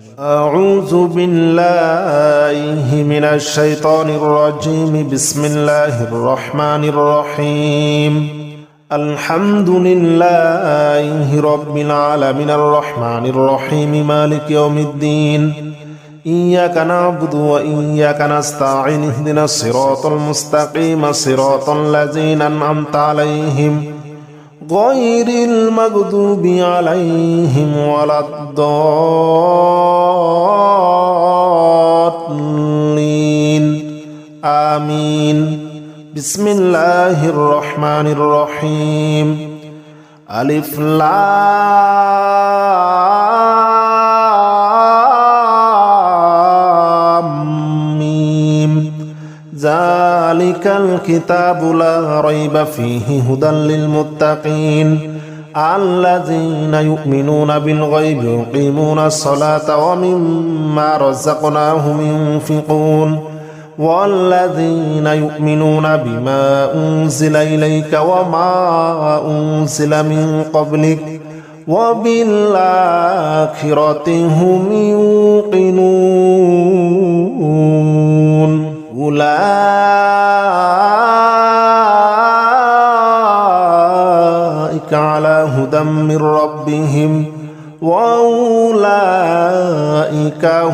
أعوذ بالله من الشيطان الرجيم. بسم الله الرحمن الرحيم. الحمد لله رب العالمين الرحمن الرحيم مالك يوم الدين. إياك نعبد وإياك نستعين اهدنا الصراط المستقيم صراط الذين أنعمت عليهم غير المغضوب عليهم ولا الضالين آمين. بسم الله الرحمن الرحيم. ألف لام ميم. ذلك الكتاب لا ريب فيه هدى للمتقين الذين يؤمنون بالغيب ويقيمون الصلاة ومما رزقناهم ينفقون والذين يؤمنون بما أنزل إليك وما أنزل من قبلك وبالآخرة هم يوقنون. أولئك على هدى من ربهم وأولئك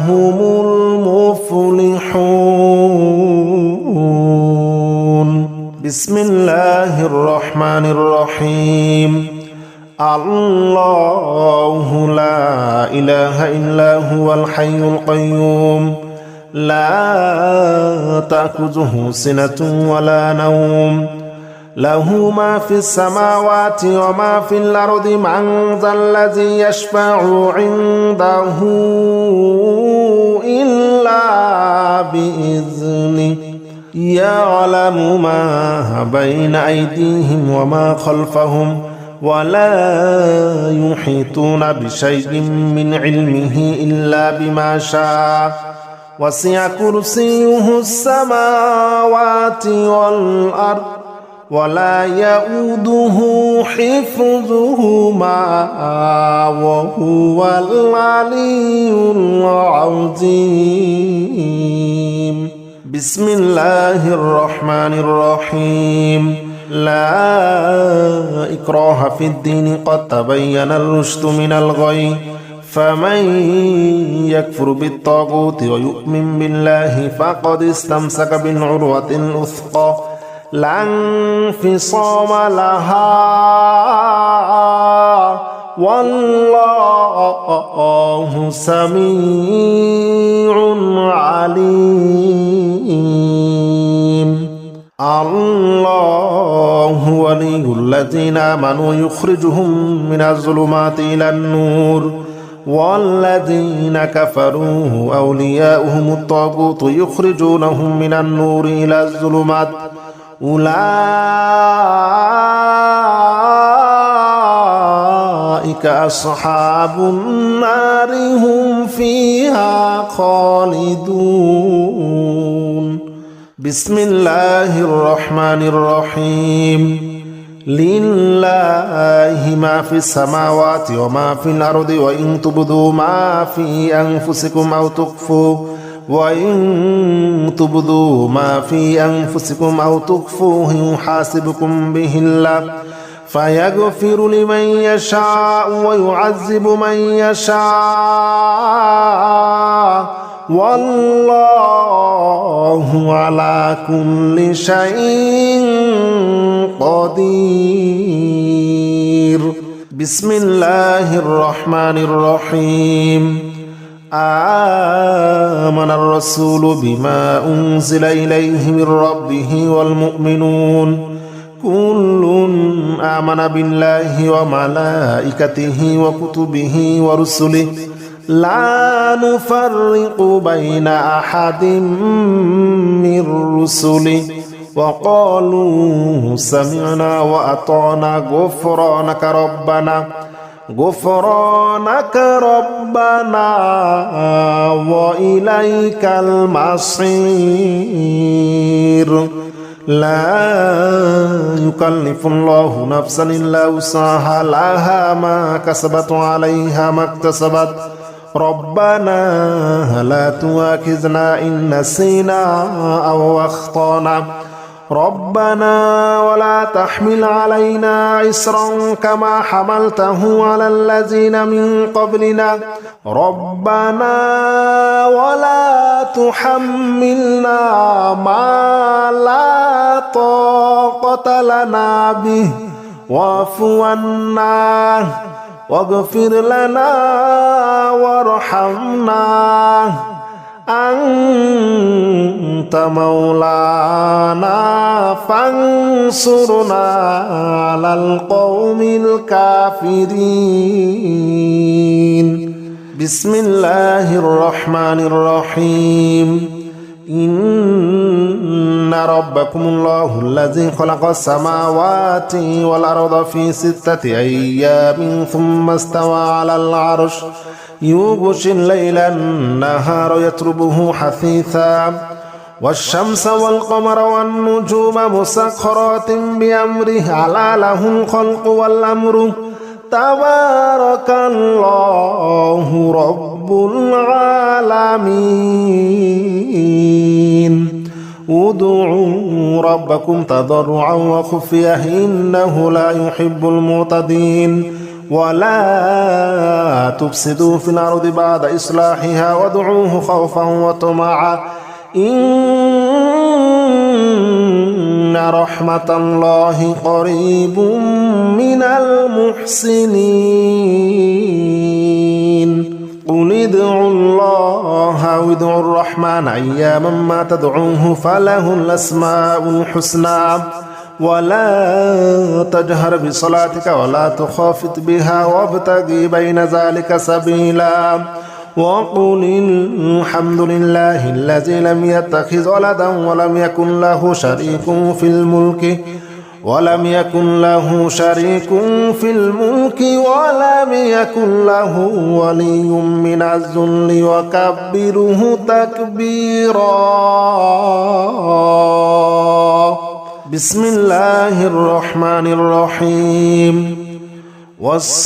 هم المفلحون. بسم الله الرحمن الرحيم. الله لا إله إلا هو الحي القيوم لا تأخذه سنة ولا نوم له ما في السماوات وما في الأرض من ذا الذي يشفع عنده إلا بإذنه يعلم ما بين أيديهم وما خلفهم ولا يحيطون بشيء من علمه إلا بما شاء وسع كرسيه السماوات والأرض ولا يؤوده حفظهما وهو العلي العظيم. بسم الله الرحمن الرحيم. لا إكراه في الدين قد تبين الرشد من الغي فمن يكفر بالطاغوت ويؤمن بالله فقد استمسك بالعروة الوثقى لا انفصام لها والله سميع عليم. الله ولي الذين آمنوا يخرجهم من الظلمات إلى النور والذين كفروا أولياؤهم الطاغوت يخرجونهم من النور إلى الظلمات أولئك أصحاب النار هم فيها خالدون. بسم الله الرحمن الرحيم. لله ما في السماوات وما في الأرض وإن تبدوا ما في أنفسكم أو تخفوه يحاسبكم به الله فيغفر لمن يشاء ويعذب من يشاء والله على كل شيء قدير. بسم الله الرحمن الرحيم. آمن الرسول بما أنزل إليه من ربه والمؤمنون كل آمن بالله وملائكته وكتبه ورسله لا نفرق بين أحد من رسله وقالوا سمعنا وأطعنا غفرانك ربنا وإليك المصير. لا يكلف الله نفسا إلا وسعها لها ما كسبت وعليها ما اكتسبت ربنا لا تؤاخذنا إن نسينا أو أخطأنا ربنا ولا تحمل علينا إصرا كما حملته على الذين من قبلنا ربنا ولا تحملنا ما لا طاقة لنا به واعف عنا واغفر لنا وارحمنا أنت مولانا فانصرنا على القوم الكافرين بسم الله الرحمن الرحيم إن ربكم الله الذي خلق السماوات والأرض في 6 أيام ثم استوى على العرش يغشي الليل النهار يطلبه حثيثا والشمس والقمر والنجوم مسخرات بأمره ألا له الخلق والأمر تبارك الله رب العالمين ادعوا ربكم تضرعا وخفية إنه لا يحب المعتدين ولا تفسدوا في الأرض بعد إصلاحها وادعوه خوفا وطمعا إن رحمة الله قريب من المحسنين قل ادعوا الله أو ادعوا الرحمن أياما ما تدعوه فله الأسماء الحسنى ولا تجهر بصلاتك ولا تخافت بها وابتغي بين ذلك سبيلا وقل الحمد لله الذي لم يتخذ ولدا ولم يكن له شريك في الملك ولم يكن له له ولي من الذل وكبره تكبيرا بسم الله الرحمن الرحيم والصافات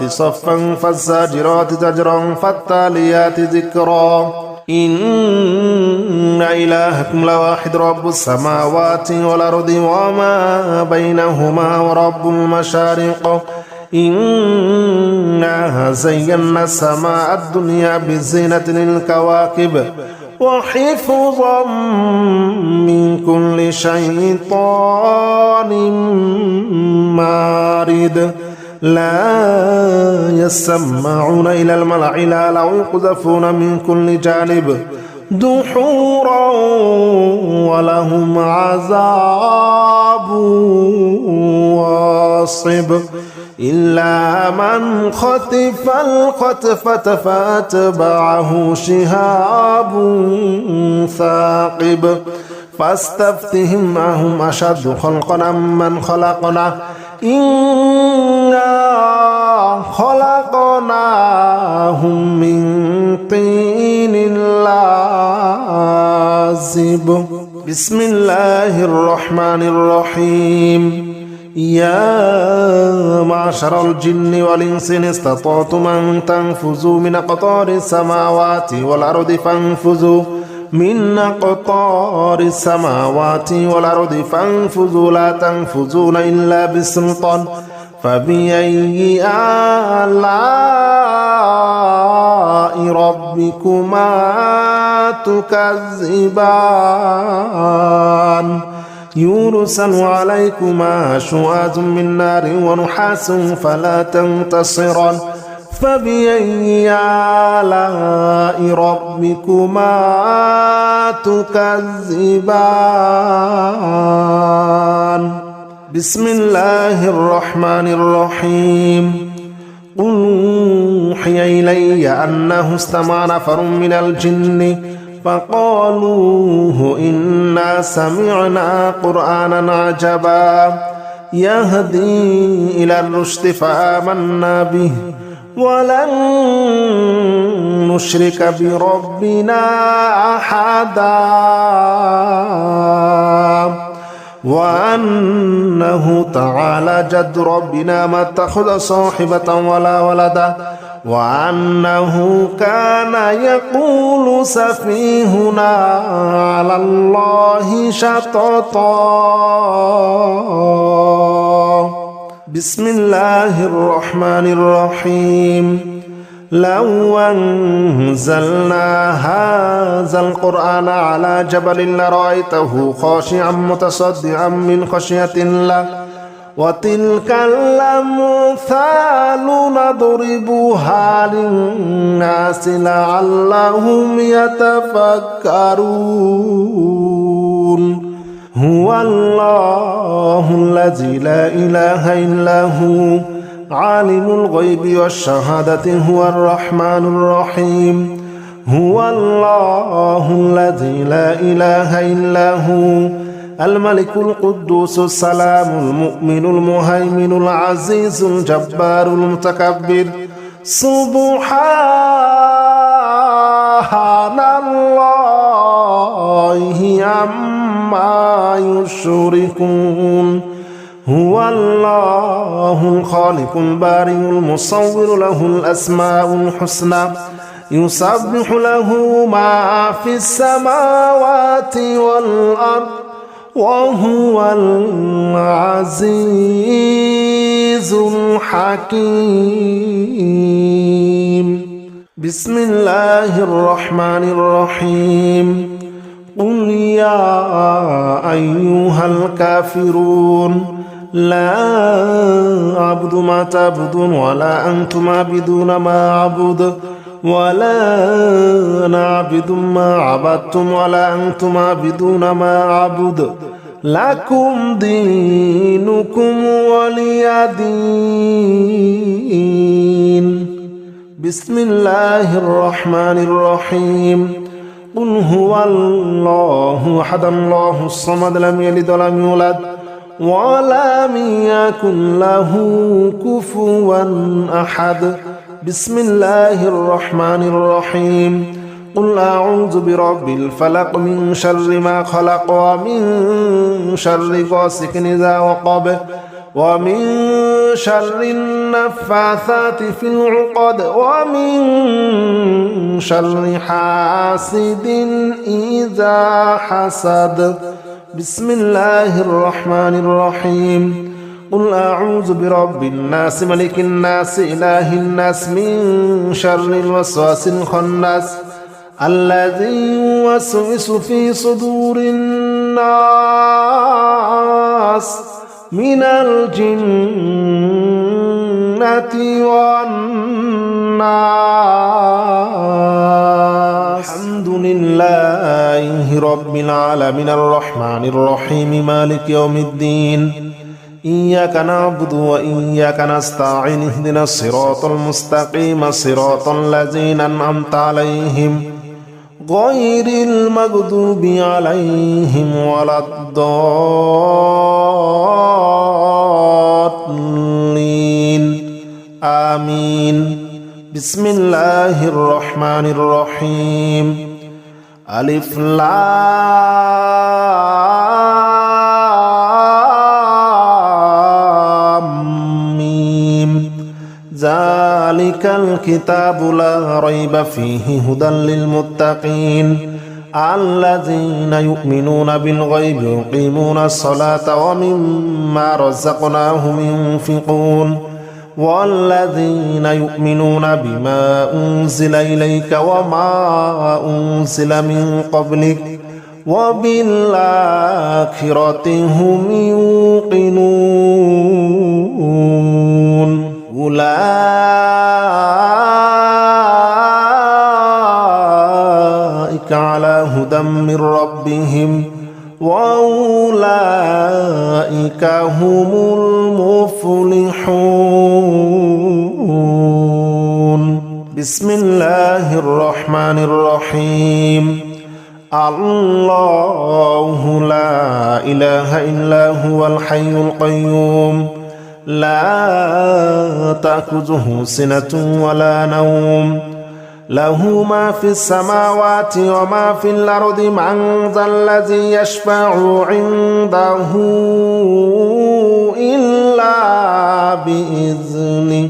صفا فالزاجرات زجرا فالتاليات ذكرا إن إلهكم لواحد رب السماوات والأرض وما بينهما ورب المشارق إنا زينا السماء الدنيا بزينة للكواكب وحفظا من كل شيطان مارد لا يسمعون إلى الملأ الأعلى ويقذفون من كل جانب دحورا ولهم عذاب واصب إلا من خطف الخطفة فأتبعه شهاب ثاقب فاستفتهم أهم أشد خلقا أمن خلقنا إنا خلقناهم من طين لازب بسم الله الرحمن الرحيم يا معشر الجن والإنس إن استطعتم أن تنفذوا من أقطار السماوات والأرض فانفذوا من أقطار السماوات والأرض فانفذوا لا تنفذون إلا بسلطان فبأي آلاء ربكما تكذبان يرسل عليكما شواظ من نار ونحاس فلا تنتصران فبأي آلاء ربكما تكذبان بسم الله الرحمن الرحيم قل أوحي إلي أنه استمع نفر من الجن فقالوا إنا سمعنا قرآنا عجبا يهدي إلى الرشد فآمنا به ولن نشرك بربنا أحدا وأنه تعالى جد ربنا ما اتخذ صاحبة ولا ولدا وأنه كان يقول سفيهنا على الله شططا. بسم الله الرحمن الرحيم. لو أنزلنا هذا القرآن على جبل لرأيته خاشعا متصدعا من خشية الله وتلك الأمثال نضربها للناس لعلهم يتفكرون. هو الله الذي لا إله إلا هو عالم الغيب والشهادة هو الرحمن الرحيم. هو الله الذي لا إله إلا هو الملك القدوس السلام المؤمن المهيمن العزيز الجبار المتكبر. سبحان الله عما يشركون. هو الله الخالق البارئ المصور له الأسماء الحسنى يسبح له ما في السماوات والأرض وهو العزيز الحكيم. بسم الله الرحمن الرحيم. قل يا أيها الكافرون لا أعبد ما تعبدون ولا أنتم عابدون ما أعبد ولا أنا عابد ما عبدتم ولا أنتم عابدون ما أعبد لكم دينكم ولي دين. بسم الله الرحمن الرحيم. قل هو الله أحد الله الصمد لم يلد ولم يولد ولم يكن له كفوا أحد. بسم الله الرحمن الرحيم. قل أعوذ برب الفلق من شر ما خلق ومن شر غاسق إذا وقب ومن شر النفاثات في العقد ومن شر حاسد إذا حسد. بسم الله الرحمن الرحيم. قل أعوذ برب الناس ملك الناس إله الناس من شر الوسواس الخناس الذي يوسوس في صدور الناس من الجنة والناس. الحمد لله رب العالمين الرحمن الرحيم مالك يوم الدين. إياك نعبد وإياك نستعين اهدنا الصراط المستقيم صراط الذين أنعمت عليهم غير المغضوب عليهم ولا الضالين آمين. بسم الله الرحمن الرحيم. ألف لام ميم. ذلك الكتاب لا ريب فيه هدى للمتقين الذين يؤمنون بالغيب ويقيمون الصلاة ومما رزقناهم ينفقون والذين يؤمنون بما أنزل إليك وما أنزل من قبلك وبالآخرة هم يوقنون. أولئك على هدى من ربهم وأولئك هم المفلحون. بسم الله الرحمن الرحيم. الله لا إله إلا هو الحي القيوم لا تأخذه سنة ولا نوم له ما في السماوات وما في الأرض من ذا الذي يشفع عنده إلا بإذنه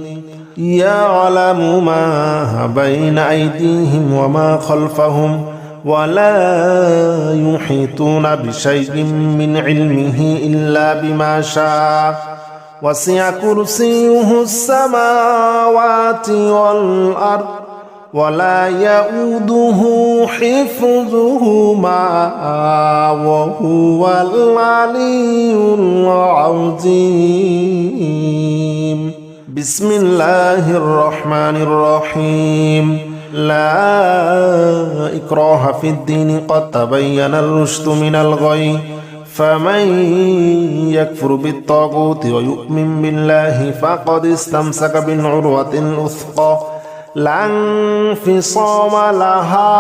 يعلم ما بين أيديهم وما خلفهم ولا يحيطون بشيء من علمه إلا بما شاء وسع كرسيه السماوات والأرض ولا يؤوده حفظهما وهو العلي العظيم بسم الله الرحمن الرحيم لا إكراه في الدين قد تبين الرشد من الغي فمن يكفر بالطاغوت ويؤمن بالله فقد استمسك بالعروة الوثقى لا انفصام لها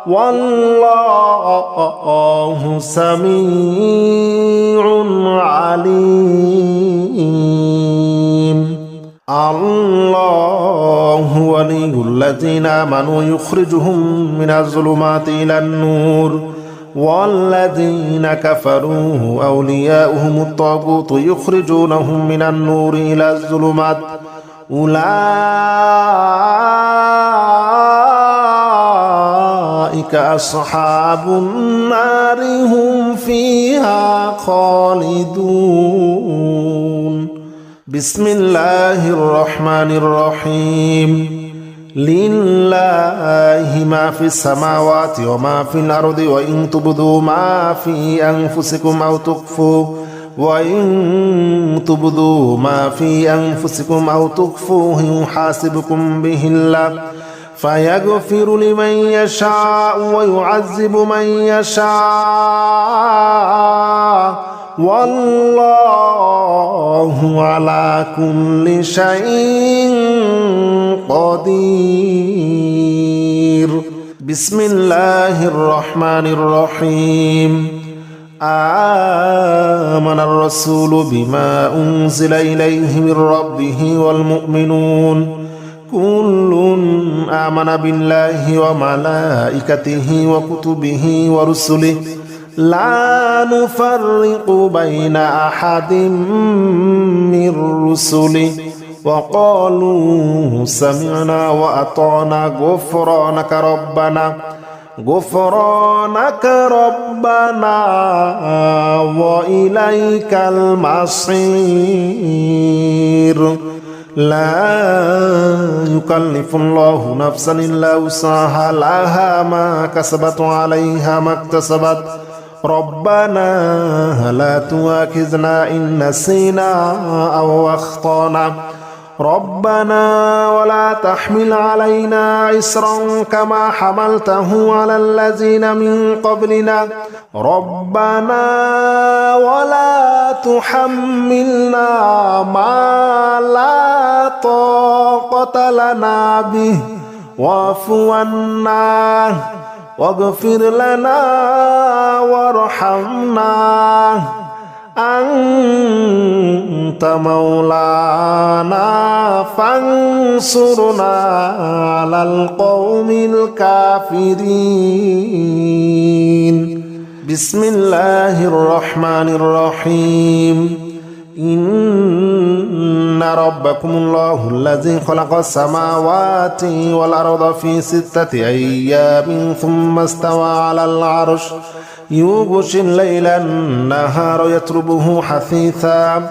والله سميع عليم الله ولي الذين آمنوا يخرجهم من الظلمات إلى النور والذين كفروا أولياؤهم الطاغوت يخرجونهم من النور إلى الظلمات أولئك أصحاب النار هم فيها خالدون بسم الله الرحمن الرحيم لله ما في السماوات وما في الأرض وإن تبدوا ما في أنفسكم أو تخفوه يحاسبكم به الله فيغفر لمن يشاء ويعذب من يشاء والله على كل شيء قدير بسم الله الرحمن الرحيم آمن الرسول بما أنزل إليه من ربه والمؤمنون كل آمن بالله وملائكته وكتبه ورسله لا نفرق بين أحد من رسله وقالوا سمعنا وأطعنا غفرانك ربنا وإليك المصير لا يكلف الله نفسا إلا وسعها لها ما كسبت وعليها ما اكتسبت ربنا لا تؤاخذنا إن نسينا أو أخطأنا ربنا ولا تحمل علينا إصرا كما حملته على الذين من قبلنا ربنا ولا تحملنا ما لا طاقة لنا به واعف عنا واغفر لنا وارحمنا أنت مولانا فانصرنا على القوم الكافرين بسم الله الرحمن الرحيم إن ربكم الله الذي خلق السماوات والأرض في 6 أيام ثم استوى على العرش يغشي الليل النهار يطلبه حثيثا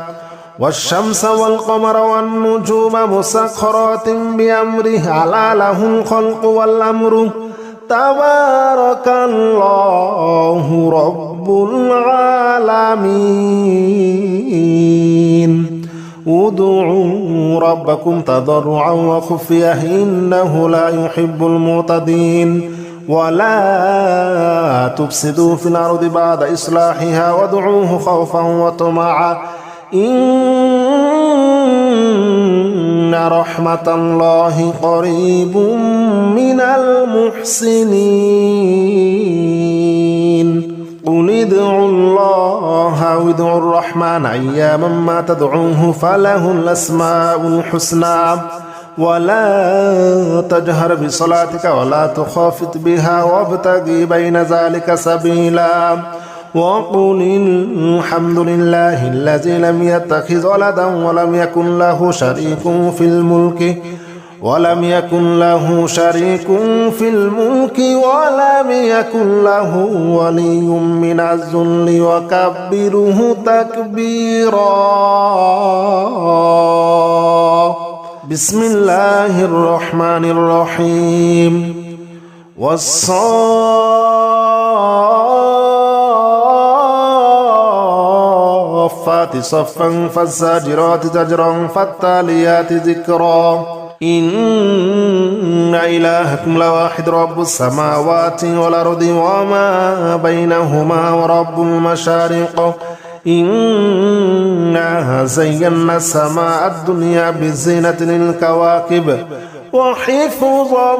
والشمس والقمر والنجوم مسخرات بأمره ألا له الخلق والأمر تبارك الله رب العالمين ادعوا ربكم تضرعا وخفية إنه لا يحب المعتدين ولا تفسدوا في الأرض بعد إصلاحها وادعوه خوفا وطمعا إن رحمة الله قريب من المحسنين قل ادعوا الله أو ادعوا الرحمن أياما ما تدعوه فله الأسماء الحسنى ولا تجهر بصلاتك ولا تخافت بها وابتغ بين ذلك سبيلا وقل الحمد لله الذي لم يتخذ ولدا ولم يكن له شريك في الملك ولم يكن له له ولي من الذل وكبره تكبيرا. بسم الله الرحمن الرحيم. والصافات صفا فالزاجرات زجرا فالتاليات ذكرا. إن إلهكم لواحد رب السماوات والأرض وما بينهما ورب المشارق. إنا زينا السماء الدنيا بزينة للكواكب وحفظا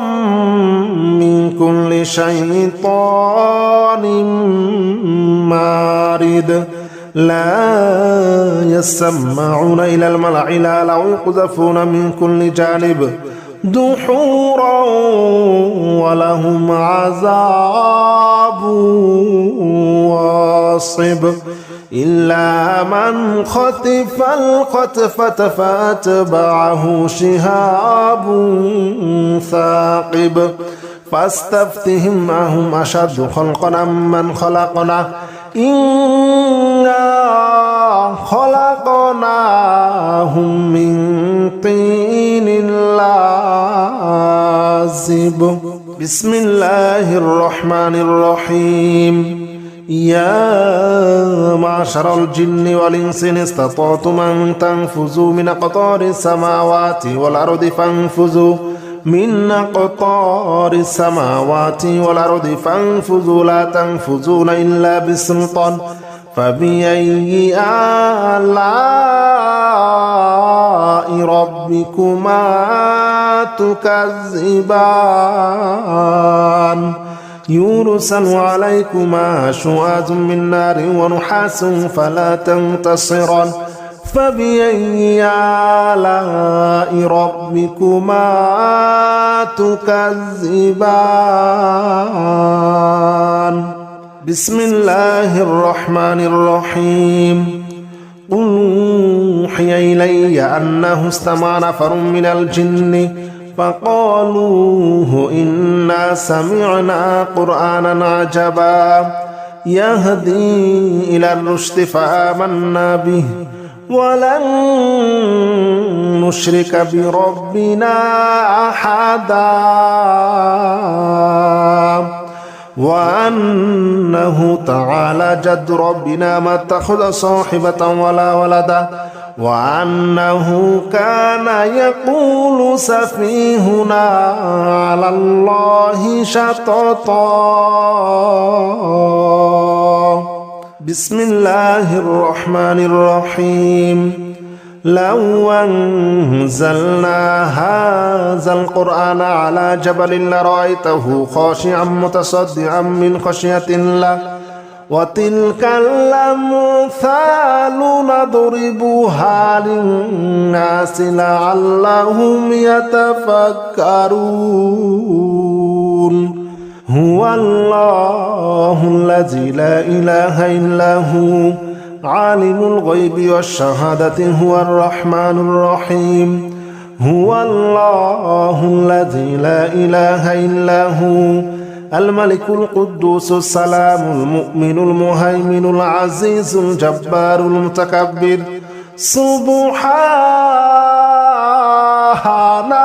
من كل شيطان مارد. لا يسمعون إلى الملأ الأعلى ويقذفون من كل جانب دحورا ولهم عذاب واصب إلا من خطف الخطفة فأتبعه شهاب ثاقب. فاستفتهم أهم أشد خلقا أمن خلقنا إنا خلقناهم من طين لازب. بسم الله الرحمن الرحيم. يا معشر الجن والإنس إن استطعتم أن تنفذوا من أقطار السماوات والأرض فانفذوا من أقطار السماوات والأرض فانفذوا لا تنفذون إلا بسلطان. فبأي آلاء ربكما تكذبان يرسل عليكما شواظ من نار ونحاس فلا تنتصران. فبأي آلاء ربكما تكذبان. بسم الله الرحمن الرحيم. قل أوحي إلي أنه استمع نفر من الجن فقالوا إنا سمعنا قرآنا عجبا يهدي إلى الرشد فآمنا به ولن نشرك بربنا أحدا وأنه تعالى جد ربنا ما اتخذ صاحبة ولا ولدا وأنه كان يقول سفيهنا على الله شططا. بسم الله الرحمن الرحيم. لو أنزلنا هذا القرآن على جبل لرأيته خاشعا متصدعا من خشية الله وتلك الأمثال نضربها للناس لعلهم يتفكرون. هو الله الذي لا إله إلا هو عالم الغيب والشهادة هو الرحمن الرحيم. هو الله الذي لا إله إلا هو الملك القدوس السلام المؤمن المهيمن العزيز الجبار المتكبر. سبحان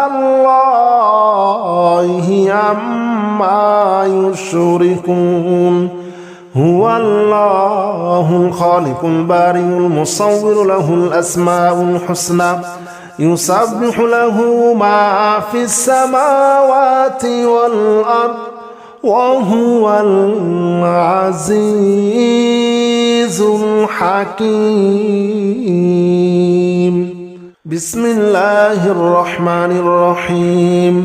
الله عما يشركون. هو الله الخالق البارئ المصور له الأسماء الحسنى يسبح له ما في السماوات والأرض وهو العزيز الحكيم. بسم الله الرحمن الرحيم.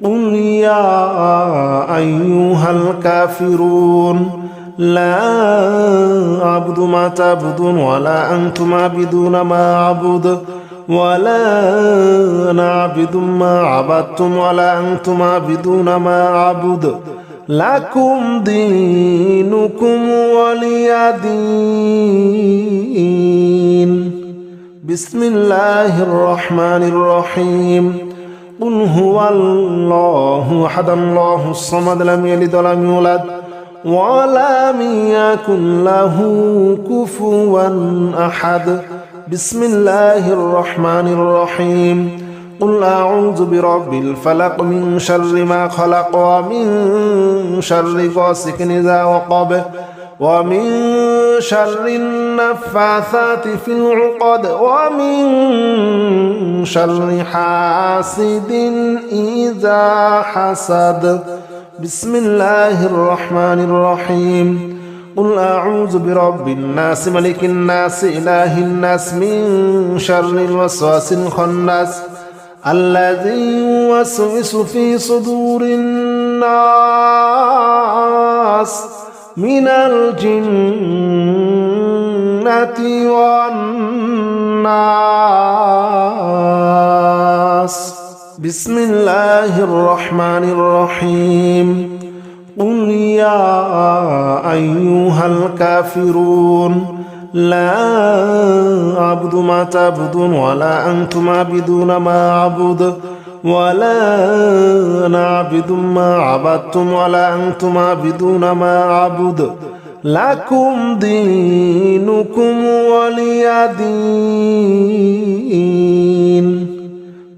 قل يا أيها الكافرون لا أعبد ما تعبدون ولا أنتم عابدون ما أعبد ولا أنا عابد ما عبدتم ولا أنتم عابدون ما أعبد لكم دينكم ولي دين بسم الله الرحمن الرحيم قل هو الله أحد الله الصمد لم يلد ولم يولد ولم يكن له كفوا أحد بسم الله الرحمن الرحيم قل أعوذ برب الفلق من شر ما خلق ومن شر غاسق إذا وقب ومن شر النفاثات في العقد ومن شر حاسد إذا حسد بسم الله الرحمن الرحيم قل أعوذ برب الناس ملك الناس إله الناس من شر الوسواس الخناس الذي يوسوس في صدور الناس من الجنة والناس بسم الله الرحمن الرحيم قل يا أيها الكافرون لا أعبد ما تعبدون ولا أنتم عابدون ما أعبد ولا أنا عابد ما عبدتم ولا أنتم عابدون ما أعبد لكم دينكم ولي دين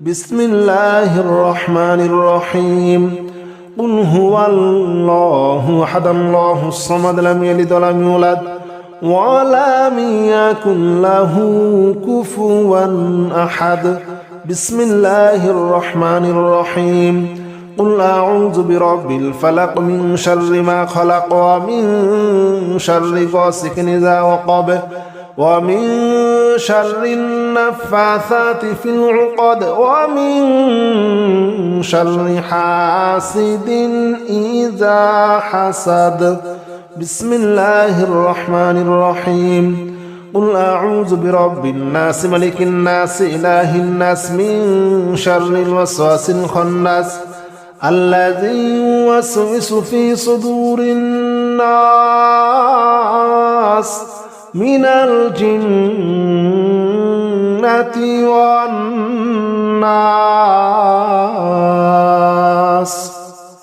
بسم الله الرحمن الرحيم قل هو الله أحد الله الصمد لم يلد ولم يولد ولم يكن له كفوا أحد بسم الله الرحمن الرحيم قل أعوذ برب الفلق من شر ما خلق ومن شر غاسق إذا وقب ومن شر النفاثات في العقد ومن شر حاسد إذا حسد بسم الله الرحمن الرحيم قل أعوذ برب الناس ملك الناس إله الناس من شر الوسواس الخناس الذي يوسوس في صدور الناس من الجنة والناس